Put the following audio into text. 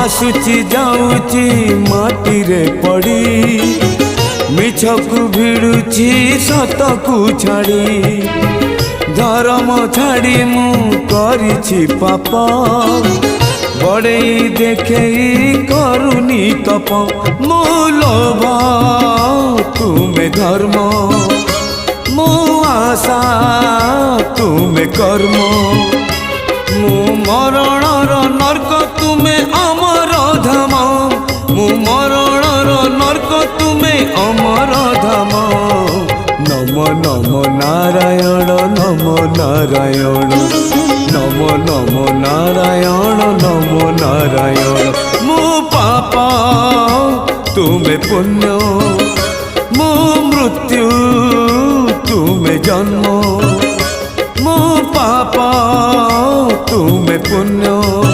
आसुची जाऊची माटी रे पड़ी मिछकु भिड़ुची सतकु छाड़ी धर्म छाड़ी मु करिछि पाप बड़े देखे करुनी तप मो लोभ तुमे धर्म मो आशा तुमे कर्म मु मरणर नर्क तुमे अमर धाम मु मरणर नर्क तुमे अमर धाम नम नम नारायण नम नारायण नम नम नारायण नम नारायण मु पाप तुमे पुण्य मु मृत्यु तुमे जन्म मो पाप तुमे पुण्य।